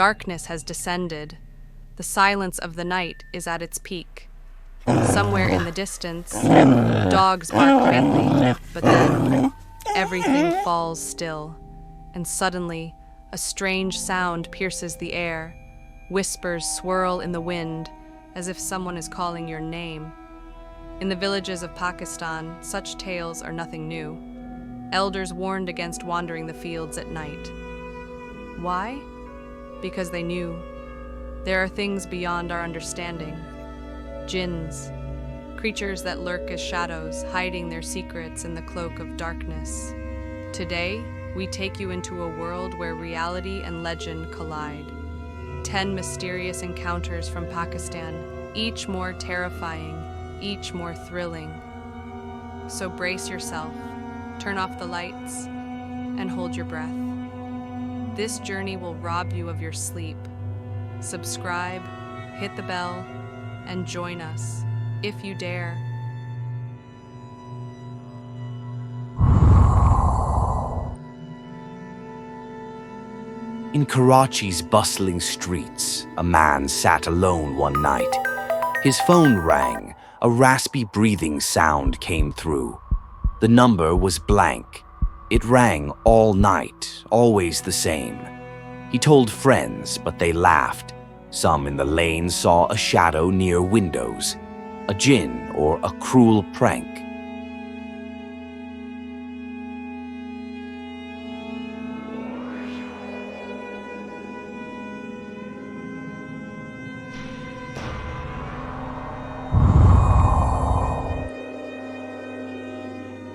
Darkness has descended. The silence of the night is at its peak. Somewhere in the distance, dogs bark faintly, but then everything falls still, and suddenly a strange sound pierces the air. Whispers swirl in the wind, as if someone is calling your name. In the villages of Pakistan, such tales are nothing new. Elders warned against wandering the fields at night. Why? Because they knew there are things beyond our understanding. Jinns, creatures that lurk as shadows, hiding their secrets in the cloak of darkness. Today, we take you into a world where reality and legend collide. 10 mysterious encounters from Pakistan, each more terrifying, each more thrilling. So brace yourself, turn off the lights, and hold your breath. This journey will rob you of your sleep. Subscribe, hit the bell, and join us, if you dare. In Karachi's bustling streets, a man sat alone one night. His phone rang, a raspy breathing sound came through. The number was blank. It rang all night, always the same. He told friends, but they laughed. Some in the lane saw a shadow near windows, a jinn or a cruel prank.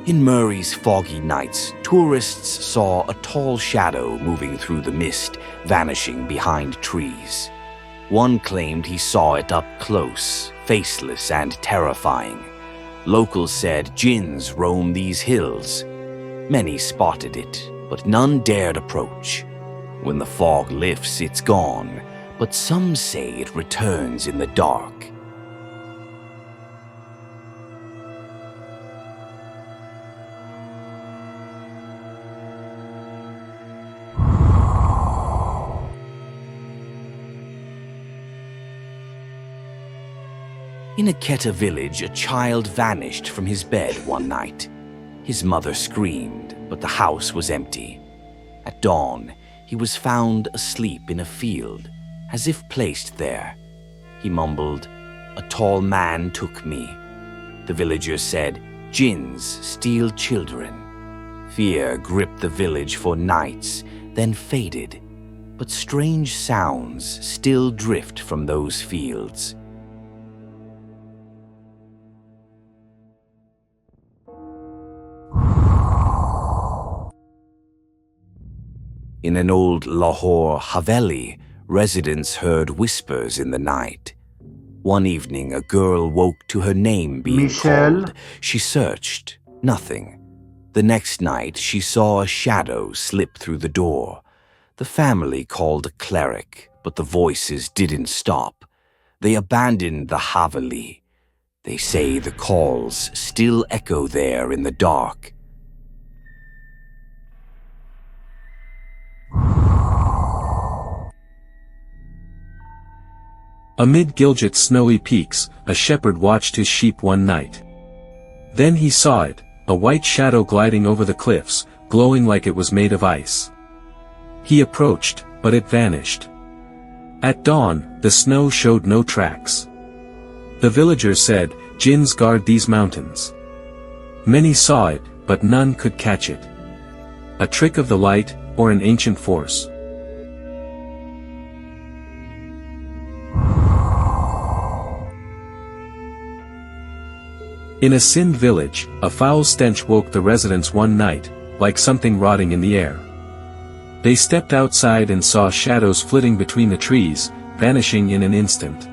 In Murray's foggy nights, tourists saw a tall shadow moving through the mist, vanishing behind trees. One claimed he saw it up close, faceless and terrifying. Locals said jinns roam these hills. Many spotted it, but none dared approach. When the fog lifts, it's gone, but some say it returns in the dark. In a Quetta village, a child vanished from his bed one night. His mother screamed, but the house was empty. At dawn, he was found asleep in a field, as if placed there. He mumbled, "A tall man took me." The villagers said, "Jinns steal children." Fear gripped the village for nights, then faded. But strange sounds still drift from those fields. In an old Lahore Haveli, residents heard whispers in the night. One evening, a girl woke to her name being called. She searched. Nothing. The next night, she saw a shadow slip through the door. The family called a cleric, but the voices didn't stop. They abandoned the Haveli. They say the calls still echo there in the dark. Amid Gilgit's snowy peaks, a shepherd watched his sheep one night. Then he saw it, a white shadow gliding over the cliffs, glowing like it was made of ice. He approached, but it vanished. At dawn, the snow showed no tracks. The villagers said, "Jinns guard these mountains." Many saw it, but none could catch it. A trick of the light, or an ancient force. In a Sindh village, a foul stench woke the residents one night, like something rotting in the air. They stepped outside and saw shadows flitting between the trees, vanishing in an instant.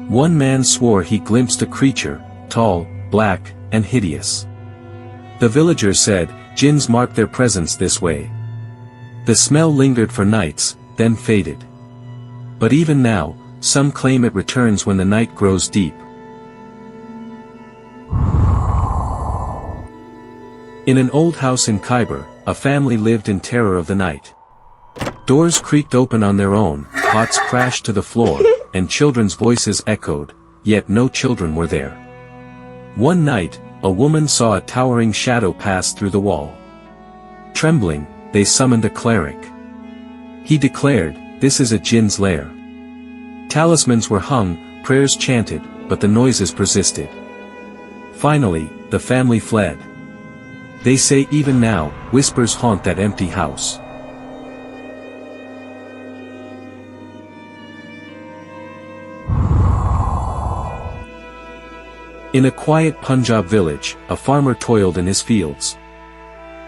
One man swore he glimpsed a creature, tall, black, and hideous. The villagers said, "Jinns marked their presence this way." The smell lingered for nights, then faded. But even now, some claim it returns when the night grows deep. In an old house in Khyber, a family lived in terror of the night. Doors creaked open on their own, pots crashed to the floor, and children's voices echoed, yet no children were there. One night, a woman saw a towering shadow pass through the wall. Trembling, they summoned a cleric. He declared, "This is a jinn's lair." Talismans were hung, prayers chanted, but the noises persisted. Finally, the family fled. They say even now, whispers haunt that empty house. In a quiet Punjab village, a farmer toiled in his fields.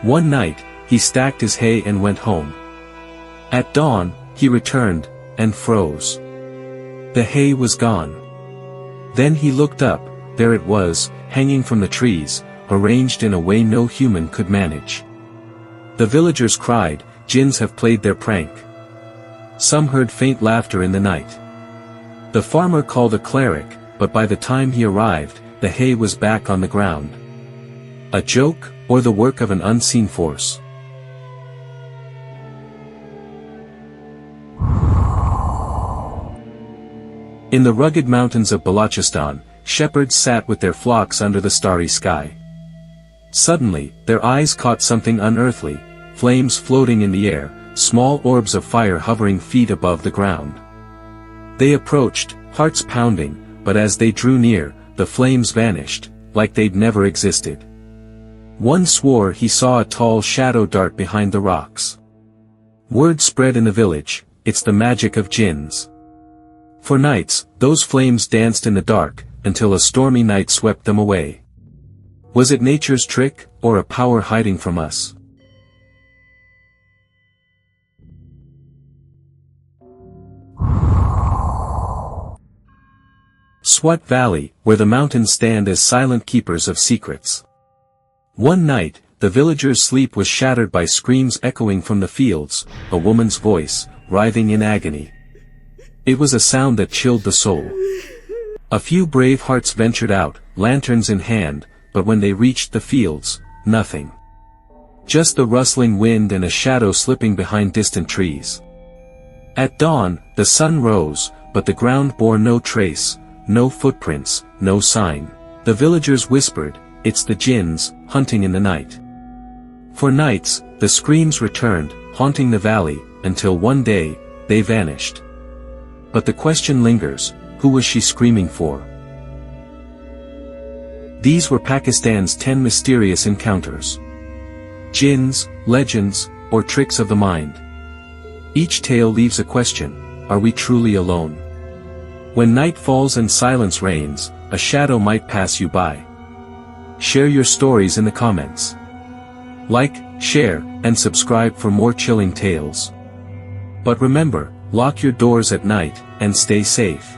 One night, he stacked his hay and went home. At dawn, he returned, and froze. The hay was gone. Then he looked up, there it was, hanging from the trees, arranged in a way no human could manage. The villagers cried, "Jinns have played their prank." Some heard faint laughter in the night. The farmer called a cleric, but by the time he arrived, the hay was back on the ground. A joke, or the work of an unseen force? In the rugged mountains of Balochistan, shepherds sat with their flocks under the starry sky. Suddenly, their eyes caught something unearthly, flames floating in the air, small orbs of fire hovering feet above the ground. They approached, hearts pounding, but as they drew near, the flames vanished, like they'd never existed. One swore he saw a tall shadow dart behind the rocks. Word spread in the village, it's the magic of jinns. For nights, those flames danced in the dark, until a stormy night swept them away. Was it nature's trick, or a power hiding from us? Swat Valley, where the mountains stand as silent keepers of secrets. One night, the villagers' sleep was shattered by screams echoing from the fields, a woman's voice, writhing in agony. It was a sound that chilled the soul. A few brave hearts ventured out, lanterns in hand, but when they reached the fields, nothing. Just the rustling wind and a shadow slipping behind distant trees. At dawn, the sun rose, but the ground bore no trace, no footprints, no sign. The villagers whispered, "It's the jinns, hunting in the night." For nights, the screams returned, haunting the valley, until one day, they vanished. But the question lingers, who was she screaming for? These were Pakistan's 10 mysterious encounters. Jinns, legends, or tricks of the mind. Each tale leaves a question, are we truly alone? When night falls and silence reigns, a shadow might pass you by. Share your stories in the comments. Like, share, and subscribe for more chilling tales. But remember, lock your doors at night, and stay safe.